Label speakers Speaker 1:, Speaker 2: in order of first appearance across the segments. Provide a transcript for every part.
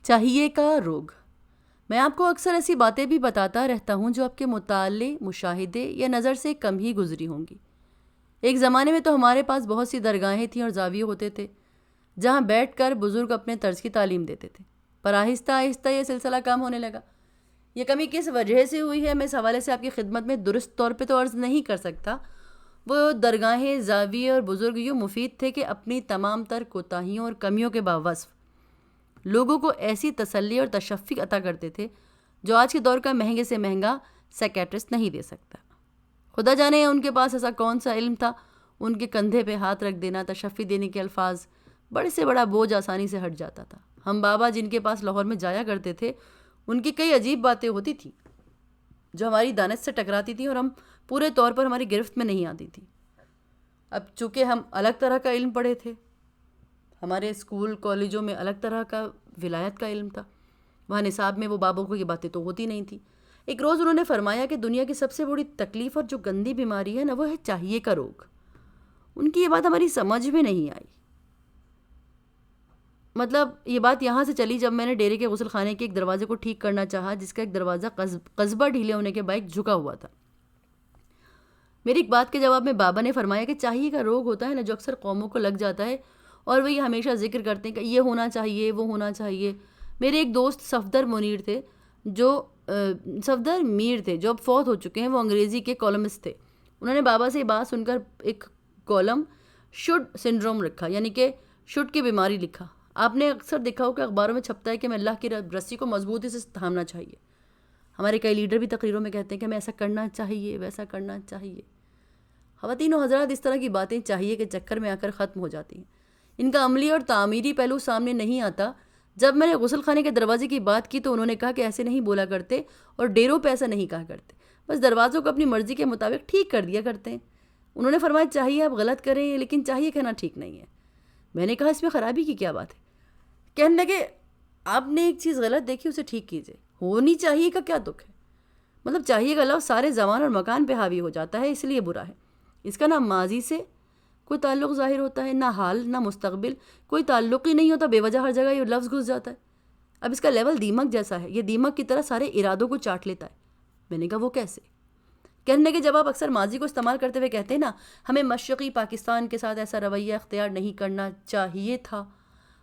Speaker 1: چاہیے کا روگ۔ میں آپ کو اکثر ایسی باتیں بھی بتاتا رہتا ہوں جو آپ کے مطالعے، مشاہدے یا نظر سے کم ہی گزری ہوں گی۔ ایک زمانے میں تو ہمارے پاس بہت سی درگاہیں تھیں اور زاویے ہوتے تھے جہاں بیٹھ کر بزرگ اپنے طرز کی تعلیم دیتے تھے، پر آہستہ آہستہ یہ سلسلہ کم ہونے لگا۔ یہ کمی کس وجہ سے ہوئی ہے میں اس حوالے سے آپ کی خدمت میں درست طور پہ تو عرض نہیں کر سکتا۔ وہ درگاہیں، زاویے اور بزرگ یوں مفید تھے کہ اپنی تمام تر کوتاہیوں اور کمیوں کے باوصف لوگوں کو ایسی تسلی اور تشفی عطا کرتے تھے جو آج کے دور کا مہنگے سے مہنگا سیکیٹرسٹ نہیں دے سکتا۔ خدا جانے ان کے پاس ایسا کون سا علم تھا، ان کے کندھے پہ ہاتھ رکھ دینا، تشفی دینے کے الفاظ، بڑے سے بڑا بوجھ آسانی سے ہٹ جاتا تھا۔ ہم بابا جن کے پاس لاہور میں جایا کرتے تھے، ان کی کئی عجیب باتیں ہوتی تھیں جو ہماری دانش سے ٹکراتی تھیں اور ہم پورے طور پر ہماری گرفت میں نہیں آتی تھیں۔ اب چونکہ ہم الگ طرح کا علم پڑھے تھے، ہمارے اسکول کالجوں میں الگ طرح کا ولایت کا علم تھا، وہاں نصاب میں وہ بابوں کو یہ باتیں تو ہوتی نہیں تھیں۔ ایک روز انہوں نے فرمایا کہ دنیا کی سب سے بڑی تکلیف اور جو گندی بیماری ہے نا، وہ ہے چاہیے کا روگ۔ ان کی یہ بات ہماری سمجھ میں نہیں آئی۔ مطلب یہ بات یہاں سے چلی جب میں نے ڈیرے کے غسل خانے کے ایک دروازے کو ٹھیک کرنا چاہا جس کا ایک دروازہ قصبہ ڈھیلے ہونے کے باعث جھکا ہوا تھا۔ میری ایک بات کے جواب میں بابا نے فرمایا کہ چاہیے کا روگ ہوتا ہے نا جو اکثر قوموں کو لگ جاتا ہے اور وہ یہ ہمیشہ ذکر کرتے ہیں کہ یہ ہونا چاہیے، وہ ہونا چاہیے۔ میرے ایک دوست صفدر میر تھے جو اب فوت ہو چکے ہیں، وہ انگریزی کے کالمسٹ تھے۔ انہوں نے بابا سے یہ بات سن کر ایک کالم شڈ سنڈروم رکھا، یعنی کہ شڈ کی بیماری لکھا۔ آپ نے اکثر دیکھا ہو کہ اخباروں میں چھپتا ہے کہ ہمیں اللہ کی رسی کو مضبوطی سے تھامنا چاہیے۔ ہمارے کئی لیڈر بھی تقریروں میں کہتے ہیں کہ ہمیں ایسا کرنا چاہیے، ویسا کرنا چاہیے۔ خواتین و حضرات، اس طرح کی باتیں چاہیے کے چکر میں آ کر ختم ہو جاتی ہیں۔ ان کا عملی اور تعمیری پہلو سامنے نہیں آتا۔ جب میں نے غسل خانے کے دروازے کی بات کی تو انہوں نے کہا کہ ایسے نہیں بولا کرتے اور ڈیروں پہ ایسا نہیں کہا کرتے، بس دروازوں کو اپنی مرضی کے مطابق ٹھیک کر دیا کرتے ہیں۔ انہوں نے فرمایا چاہیے آپ غلط کریں لیکن چاہیے کہنا ٹھیک نہیں ہے۔ میں نے کہا اس میں خرابی کی کیا بات ہے؟ کہنے لگے آپ نے ایک چیز غلط دیکھی اسے ٹھیک کیجیے، ہونی چاہیے کا کیا دکھ ہے؟ مطلب چاہیے کا لفظ سارے زمان اور مکان پہ حاوی ہو جاتا ہے، اس لیے برا ہے۔ اس کا نہ ماضی سے کوئی تعلق ظاہر ہوتا ہے، نہ حال، نہ مستقبل، کوئی تعلق ہی نہیں ہوتا، بے وجہ ہر جگہ یہ لفظ گھس جاتا ہے۔ اب اس کا لیول دیمک جیسا ہے، یہ دیمک کی طرح سارے ارادوں کو چاٹ لیتا ہے۔ میں نے کہا وہ کیسے؟ کہنے کہ جب آپ اکثر ماضی کو استعمال کرتے ہوئے کہتے ہیں نا ہمیں مشرقی پاکستان کے ساتھ ایسا رویہ اختیار نہیں کرنا چاہیے تھا،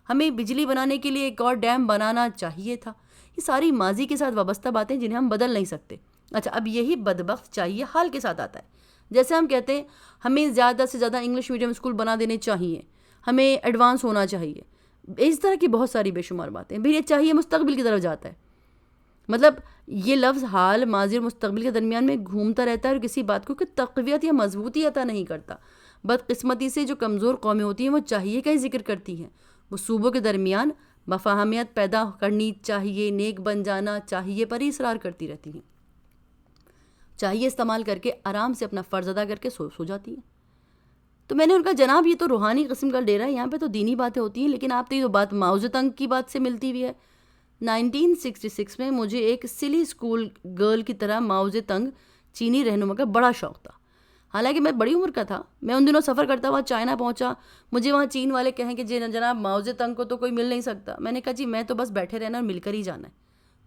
Speaker 1: ہمیں بجلی بنانے کے لیے ایک اور ڈیم بنانا چاہیے تھا، یہ ساری ماضی کے ساتھ وابستہ باتیں جنہیں ہم بدل نہیں سکتے۔ اچھا، اب یہی بدبخت چاہیے حال کے ساتھ آتا ہے۔ جیسے ہم کہتے ہیں ہمیں زیادہ سے زیادہ انگلش میڈیم اسکول بنا دینے چاہیے، ہمیں ایڈوانس ہونا چاہیے، اس طرح کی بہت ساری بے شمار باتیں۔ پھر یہ چاہیے مستقبل کی طرف جاتا ہے، مطلب یہ لفظ حال، ماضی اور مستقبل کے درمیان میں گھومتا رہتا ہے اور کسی بات کو کہ تقویت یا مضبوطی عطا نہیں کرتا۔ بدقسمتی سے جو کمزور قومیں ہوتی ہیں وہ چاہیے کا ہی ذکر کرتی ہیں۔ وہ صوبوں کے درمیان مفاہمیت پیدا کرنی چاہیے، نیک بن جانا چاہیے پر ہی اصرار کرتی رہتی ہیں، چاہیے استعمال کر کے آرام سے اپنا فرض ادا کر کے سو جاتی ہیں۔ تو میں نے ان کا جناب یہ تو روحانی قسم کا ڈیرا ہے، یہاں پہ تو دینی باتیں ہوتی ہیں، لیکن آپ تو یہ بات ماؤ زedong کی بات سے ملتی ہوئی ہے۔ 1966 میں مجھے ایک سلی اسکول گرل کی طرح ماؤ زedong چینی رہنما کا بڑا شوق تھا، حالانکہ میں بڑی عمر کا تھا۔ میں ان دنوں سفر کرتا ہوا چائنا پہنچا، مجھے وہاں چین والے کہیں کہ جی جناب ماؤ زedong کو تو کوئی مل نہیں سکتا۔ میں نے کہا جی میں تو بس بیٹھے رہنا اور مل کر ہی جانا ہے۔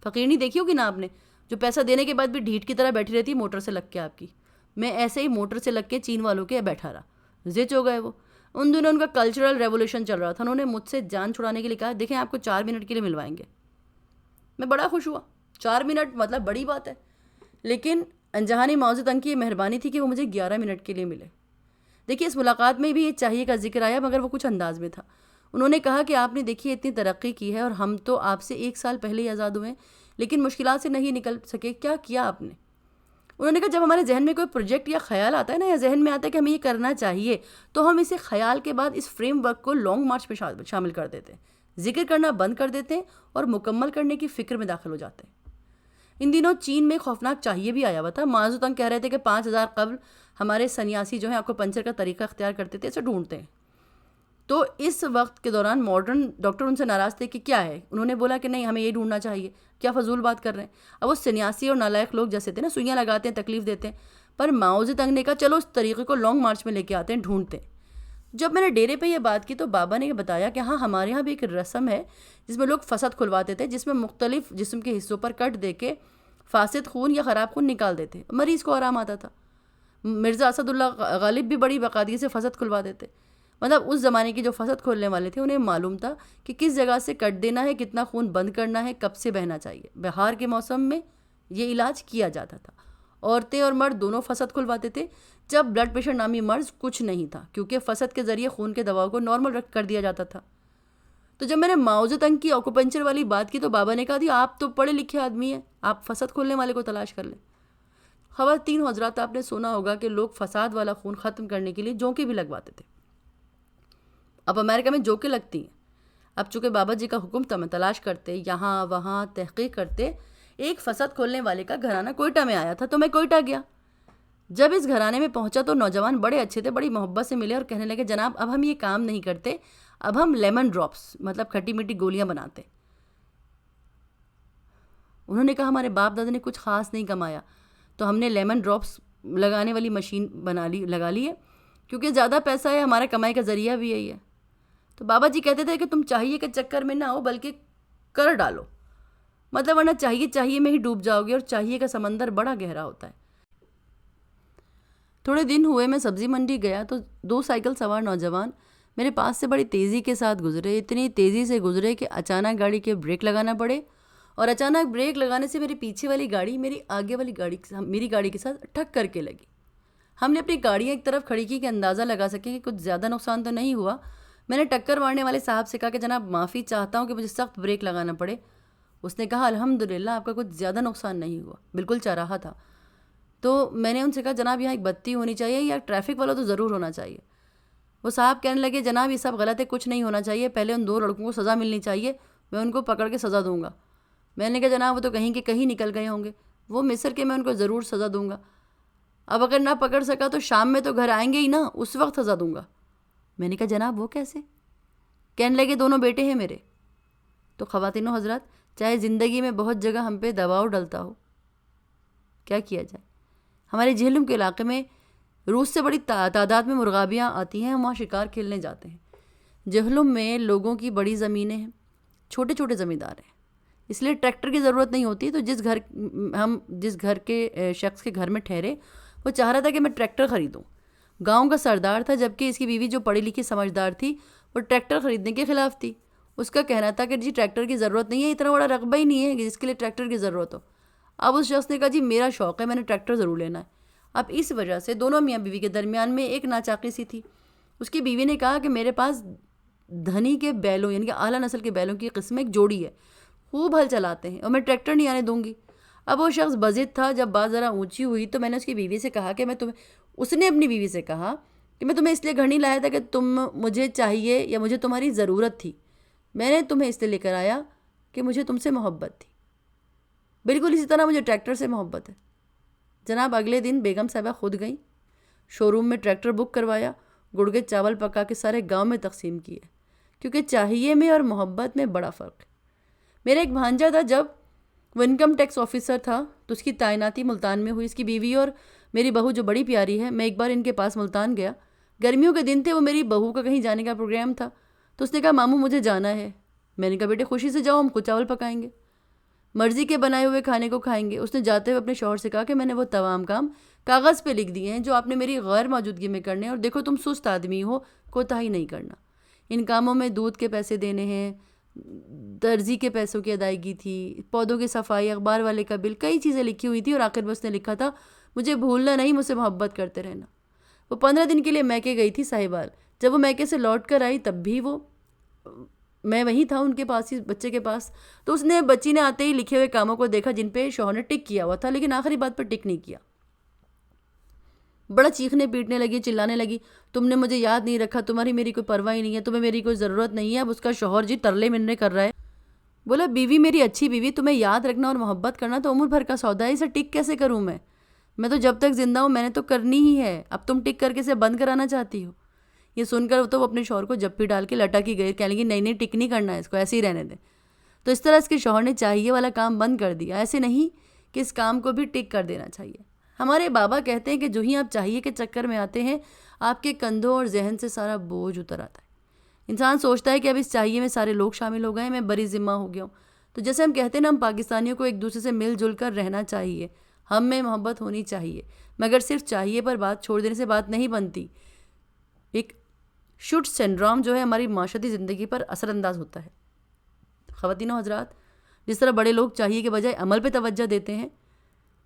Speaker 1: فقیرنی دیکھی ہوگی نا آپ نے، جو پیسہ دینے کے بعد بھی ڈھیٹ کی طرح بیٹھی رہتی موٹر سے لگ کے آپ کی۔ میں ایسے ہی موٹر سے لگ کے چین والوں کے بیٹھا رہا، زچ ہو گئے وہ۔ ان دنوں ان کا کلچرل ریولوشن چل رہا تھا، انہوں نے مجھ سے جان چھڑانے کے لیے کہا دیکھیں آپ کو 4 منٹ کے لیے ملوائیں گے۔ میں بڑا خوش ہوا، 4 منٹ مطلب بڑی بات ہے، لیکن انجہانی ماؤ زedong کی یہ مہربانی تھی کہ وہ مجھے 11 منٹ کے لیے ملے۔ دیکھیے اس ملاقات میں بھی یہ چاہیے کا ذکر آیا، مگر وہ کچھ انداز میں تھا۔ انہوں نے کہا کہ آپ نے دیکھیے اتنی ترقی کی ہے اور ہم تو آپ سے 1 سال پہلے ہی آزاد ہوئے، لیکن مشکلات سے نہیں نکل سکے، کیا کیا آپ نے؟ انہوں نے کہا جب ہمارے ذہن میں کوئی پروجیکٹ یا خیال آتا ہے نا، یا ذہن میں آتا ہے کہ ہمیں یہ کرنا چاہیے، تو ہم اسے خیال کے بعد اس فریم ورک کو لانگ مارچ میں شامل کر دیتے ہیں، ذکر کرنا بند کر دیتے ہیں اور مکمل کرنے کی فکر میں داخل ہو جاتے ہیں۔ ان دنوں چین میں خوفناک چاہیے بھی آیا ہوا تھا۔ ماؤ زedong کہہ رہے تھے کہ 5000 قبل ہمارے سنیاسی جو ہیں آپ کو پنچر کا طریقہ اختیار کرتے تھے، اسے ڈھونڈتے ہیں۔ تو اس وقت کے دوران ماڈرن ڈاکٹر ان سے ناراض تھے کہ کیا ہے، انہوں نے بولا کہ نہیں ہمیں یہ ڈھونڈنا چاہیے، کیا فضول بات کر رہے ہیں۔ اب وہ سنیاسی اور نالائق لوگ جیسے تھے نا، سوئیاں لگاتے ہیں، تکلیف دیتے ہیں، پر ماؤ زedong نے کہا چلو اس طریقے کو لانگ مارچ میں لے کے آتے ہیں، ڈھونڈتے ہیں۔ جب میں نے ڈیرے پہ یہ بات کی تو بابا نے بتایا کہ ہاں ہمارے یہاں بھی ایک رسم ہے جس میں لوگ فساد کھلواتے تھے، جس میں مختلف جسم کے حصوں پر کٹ دے کے فاسد خون یا خراب خون نکال دیتے، مریض کو آرام آتا تھا۔ مرزا اسد اللہ غالب بھی بڑی باقاعدگی سے فساد کھلوا دیتے، مطلب اس زمانے کے جو فساد کھولنے والے تھے انہیں معلوم تھا کہ کس جگہ سے کٹ دینا ہے، کتنا خون بند کرنا ہے، کب سے بہنا چاہیے۔ بہار کے موسم میں یہ علاج کیا جاتا تھا۔ عورتیں اور مرد دونوں فساد کھلواتے تھے جب بلڈ پریشر نامی مرض کچھ نہیں تھا، کیونکہ فساد کے ذریعے خون کے دباؤ کو نارمل رکھ کر دیا جاتا تھا۔ تو جب میں نے معاوضہ تنگ کی آکوپنچر والی بات کی تو بابا نے کہا دی آپ تو پڑھے لکھے آدمی ہیں، آپ فساد کھولنے والے کو تلاش کر لیں۔ خواتین حضرات، آپ نے سنا ہوگا کہ لوگ فساد والا خون ختم کرنے کے لیے جونکیں بھی لگواتے تھے۔ اب امریکہ میں جونکیں لگتی ہیں۔ اب چونکہ بابا جی کا حکم تھا، میں تلاش کرتے، یہاں وہاں تحقیق کرتے، ایک فساد کھولنے والے کا گھرانہ کوئٹہ میں آیا تھا تو میں کوئٹہ گیا۔ جب اس گھرانے میں پہنچا تو نوجوان بڑے اچھے تھے، بڑی محبت سے ملے اور کہنے لگے جناب اب ہم یہ کام نہیں کرتے، اب ہم لیمن ڈراپس مطلب کھٹی میٹھی گولیاں بناتے۔ انہوں نے کہا ہمارے باپ دادا نے کچھ خاص نہیں کمایا تو ہم نے لیمن ڈراپس لگانے والی مشین لگا لی ہے، کیونکہ زیادہ پیسہ ہے، ہمارا کمائی کا ذریعہ بھی یہی ہے۔ تو بابا جی کہتے تھے کہ تم چاہیے کے چکر میں نہ آؤ بلکہ کر ڈالو، مطلب ورنہ چاہیے میں ہی ڈوب جاؤ گے، اور چاہیے کا سمندر بڑا گہرا ہوتا ہے۔ تھوڑے دن ہوئے میں سبزی منڈی گیا تو 2 سائیکل سوار نوجوان میرے پاس سے بڑی تیزی کے ساتھ گزرے، اتنی تیزی سے گزرے کہ اچانک گاڑی کے بریک لگانا پڑے، اور اچانک بریک لگانے سے میری پیچھے والی گاڑی میری آگے والی گاڑی کے ساتھ ٹھک کر کے لگی۔ ہم نے اپنی گاڑیاں ایک طرف کھڑی کی کہ اندازہ لگا سکیں کہ کچھ زیادہ نقصان تو نہیں ہوا۔ میں نے ٹکر مارنے والے صاحب سے کہا کہ جناب معافی چاہتا ہوں کہ مجھے سخت بریک لگانا پڑے۔ اس نے کہا الحمدللہ آپ کا کچھ زیادہ نقصان نہیں ہوا، بالکل چوراہا تھا۔ تو میں نے ان سے کہا جناب یہاں ایک بتی ہونی چاہیے یا ٹریفک والا تو ضرور ہونا چاہیے۔ وہ صاحب کہنے لگے جناب یہ سب غلط ہے، کچھ نہیں ہونا چاہیے، پہلے ان 2 لڑکوں کو سزا ملنی چاہیے، میں ان کو پکڑ کے سزا دوں گا۔ میں نے کہا جناب وہ تو کہیں کہ کہیں نکل گئے ہوں گے، وہ مصر کے، میں ان کو ضرور سزا دوں گا۔ اب اگر نہ پکڑ سکا تو شام میں تو گھر آئیں گے ہی نا، اس وقت سزا دوں گا۔ میں نے کہا جناب وہ کیسے؟ کہنے لگے 2 بیٹے ہیں میرے۔ تو خواتین و حضرات، چاہے زندگی میں بہت جگہ ہم پہ دباؤ ڈلتا ہو، کیا کیا جائے؟ ہمارے جہلم کے علاقے میں روس سے بڑی تعداد میں مرغابیاں آتی ہیں، ہم وہاں شکار کھیلنے جاتے ہیں۔ جہلم میں لوگوں کی بڑی زمینیں ہیں، چھوٹے چھوٹے زمیندار ہیں، اس لیے ٹریکٹر کی ضرورت نہیں ہوتی۔ تو جس گھر کے شخص کے گھر میں ٹھہرے وہ چاہ رہا تھا کہ میں ٹریکٹر خریدوں۔ گاؤں کا سردار تھا، جبکہ اس کی بیوی جو پڑھی لکھی سمجھدار تھی وہ ٹریکٹر خریدنے کے خلاف تھی۔ اس کا کہنا تھا کہ جی ٹریکٹر کی ضرورت نہیں ہے، اتنا بڑا رقبہ ہی نہیں ہے کہ جس کے لیے ٹریکٹر کی ضرورت ہو۔ اب اس شخص نے کہا جی میرا شوق ہے، میں نے ٹریکٹر ضرور لینا ہے۔ اب اس وجہ سے دونوں میاں بیوی کے درمیان میں ایک ناچاقی سی تھی۔ اس کی بیوی نے کہا کہ میرے پاس دھنی کے بیلوں یعنی کہ اعلیٰ نسل کے بیلوں کی قسم ایک جوڑی ہے، خوب ہل چلاتے ہیں، اور میں ٹریکٹر نہیں آنے دوں گی۔ اب وہ شخص بضد تھا۔ جب بات ذرا اونچی ہوئی تو میں نے اس کی بیوی سے کہا کہ اس نے اپنی بیوی سے کہا کہ میں تمہیں اس لیے گھر نہیں لایا تھا کہ تم مجھے چاہیے یا مجھے تمہاری ضرورت تھی، میں نے تمہیں اس لیے لے کر آیا کہ مجھے تم سے محبت تھی، بالکل اسی طرح مجھے ٹریکٹر سے محبت ہے۔ جناب اگلے دن بیگم صاحبہ خود گئیں، شو روم میں ٹریکٹر بک کروایا، گڑ کے چاول پکا کے سارے گاؤں میں تقسیم کیے، کیونکہ چاہیے میں اور محبت میں بڑا فرق ہے۔ میرا ایک بھانجا تھا، جب وہ انکم ٹیکس آفیسر تھا تو اس کی تعیناتی ملتان میں ہوئی۔ اس کی بیوی اور میری بہو جو بڑی پیاری ہے، میں ایک بار ان کے پاس ملتان گیا، گرمیوں کے دن تھے، وہ میری بہو کا کہیں جانے کا پروگرام تھا، تو اس نے کہا ماموں مجھے جانا ہے۔ میں نے کہا بیٹے خوشی سے جاؤ، ہم خود چاول پکائیں گے، مرضی کے بنائے ہوئے کھانے کو کھائیں گے۔ اس نے جاتے ہوئے اپنے شوہر سے کہا کہ میں نے وہ تمام کام کاغذ پہ لکھ دیے ہیں جو آپ نے میری غیر موجودگی میں کرنے ہیں، اور دیکھو تم سست آدمی ہو، کوتاہی نہیں کرنا۔ ان کاموں میں دودھ کے پیسے دینے ہیں، درزی کے پیسوں کی ادائیگی تھی، پودوں کی صفائی، اخبار والے کا بل، کئی چیزیں لکھی ہوئی تھی، اور آخر میں اس نے لکھا تھا مجھے بھولنا نہیں، مجھ سے محبت کرتے رہنا۔ وہ 15 دن کے لیے میکے گئی تھی ساہیوال۔ جب وہ میکے سے لوٹ کر آئی تب بھی میں وہیں تھا ان کے پاس ہی، بچے کے پاس۔ تو اس نے بچی نے آتے ہی لکھے ہوئے کاموں کو دیکھا جن پہ شوہر نے ٹک کیا ہوا تھا، لیکن آخری بات پر ٹک نہیں کیا۔ بڑا چیخنے پیٹنے لگی، چلانے لگی، تم نے مجھے یاد نہیں رکھا، تمہاری میری کوئی پرواہ ہی نہیں ہے، تمہیں میری کوئی ضرورت نہیں ہے۔ اب اس کا شوہر جی ترلے مننے کر رہا ہے، بولا بیوی میری اچھی بیوی، تمہیں یاد رکھنا اور محبت کرنا تو عمر بھر کا سودا ہے، اسے ٹک کیسے کروں میں تو جب تک زندہ ہوں میں نے تو کرنی ہی ہے، اب تم ٹک کر کے اسے بند کرانا چاہتی ہو۔ یہ سن کر تو وہ اپنے شوہر کو جپی ڈال کے لٹک ہی گئی، کہنے لگی نہیں ٹک نہیں کرنا ہے، اس کو ایسے ہی رہنے دیں۔ تو اس طرح اس کے شوہر نے چاہیے والا کام بند کر دیا۔ ایسے نہیں کہ اس کام کو بھی ٹک کر دینا چاہیے۔ ہمارے بابا کہتے ہیں کہ جو ہی آپ چاہیے کے چکر میں آتے ہیں آپ کے کندھوں اور ذہن سے سارا بوجھ اتر آتا ہے. انسان سوچتا ہے کہ اب اس چاہیے میں سارے لوگ شامل ہو گئے ہیں, میں بری ذمہ ہو گیا ہوں. تو جیسے ہم کہتے ہیں نا, ہم پاکستانیوں کو ایک دوسرے سے مل جل کر رہنا چاہیے, ہم میں محبت ہونی چاہیے, مگر صرف چاہیے پر بات چھوڑ دینے سے بات نہیں بنتی. ایک شوٹ سنڈروم جو ہے ہماری معاشرتی زندگی پر اثر انداز ہوتا ہے. خواتین و حضرات, جس طرح بڑے لوگ چاہیے کے بجائے عمل پہ توجہ دیتے ہیں,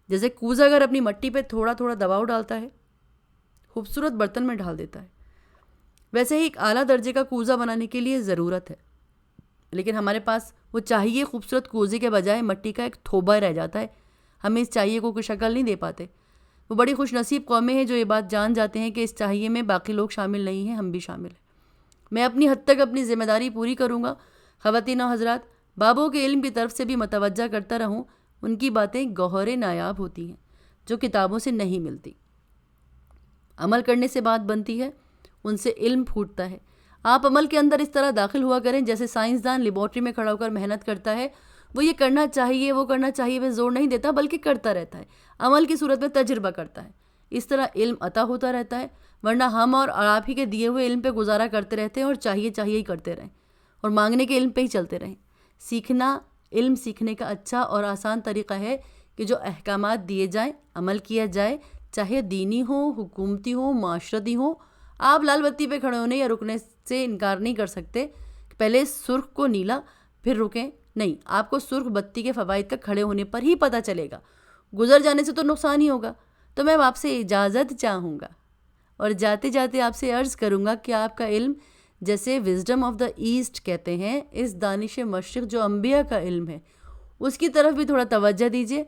Speaker 1: جیسے کوزہ اگر اپنی مٹی پہ تھوڑا تھوڑا دباؤ ڈالتا ہے, خوبصورت برتن میں ڈال دیتا ہے, ویسے ہی ایک اعلیٰ درجے کا کوزہ بنانے کے لیے ضرورت ہے. لیکن ہمارے پاس وہ چاہیے خوبصورت کوزے کے بجائے مٹی کا ایک تھوبا رہ جاتا ہے. ہمیں اس چاہیے کو کوئی شکل نہیں دے پاتے. وہ بڑی خوش نصیب قومیں ہیں جو یہ بات جان جاتے ہیں کہ اس چاہیے میں باقی لوگ شامل نہیں ہیں, ہم بھی شامل ہیں. میں اپنی حد تک اپنی ذمہ داری پوری کروں گا. خواتین و حضرات, بابوں کے علم کی طرف سے بھی متوجہ کرتا رہوں. ان کی باتیں گوہر نایاب ہوتی ہیں جو کتابوں سے نہیں ملتی. عمل کرنے سے بات بنتی ہے, ان سے علم پھوٹتا ہے. آپ عمل کے اندر اس طرح داخل ہوا کریں جیسے سائنسدان لیبارٹری میں کھڑا ہو کر محنت کرتا ہے. وہ یہ کرنا چاہیے وہ کرنا چاہیے پہ زور نہیں دیتا, بلکہ کرتا رہتا ہے, عمل کی صورت میں تجربہ کرتا ہے. اس طرح علم عطا ہوتا رہتا ہے. ورنہ ہم اور آپ ہی کے دیے ہوئے علم پہ گزارا کرتے رہتے ہیں اور چاہیے ہی کرتے رہیں اور مانگنے کے علم پہ ہی چلتے رہیں. سیکھنا, علم سیکھنے کا اچھا اور آسان طریقہ ہے کہ جو احکامات دیے جائیں عمل کیا جائے, چاہے دینی ہو, حکومتی ہو, معاشرتی ہو. آپ لال بتی پہ کھڑے ہونے یا رکنے سے انکار نہیں کر سکتے. پہلے سرخ کو نیلا پھر رکیں, نہیں, آپ کو سرخ بتی کے فوائد کا کھڑے ہونے پر ہی پتہ چلے گا. گزر جانے سے تو نقصان ہی ہوگا. تو میں آپ سے اجازت چاہوں گا اور جاتے جاتے آپ سے عرض کروں گا کہ آپ کا علم, جیسے وزڈم آف دا ایسٹ کہتے ہیں, اس دانش مشرق جو انبیاء کا علم ہے, اس کی طرف بھی تھوڑا توجہ دیجیے.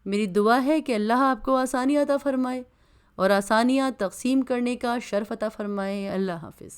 Speaker 1: میری دعا ہے کہ اللہ آپ کو آسانی عطا فرمائے اور آسانیاں تقسیم کرنے کا شرف عطا فرمائے. اللہ حافظ.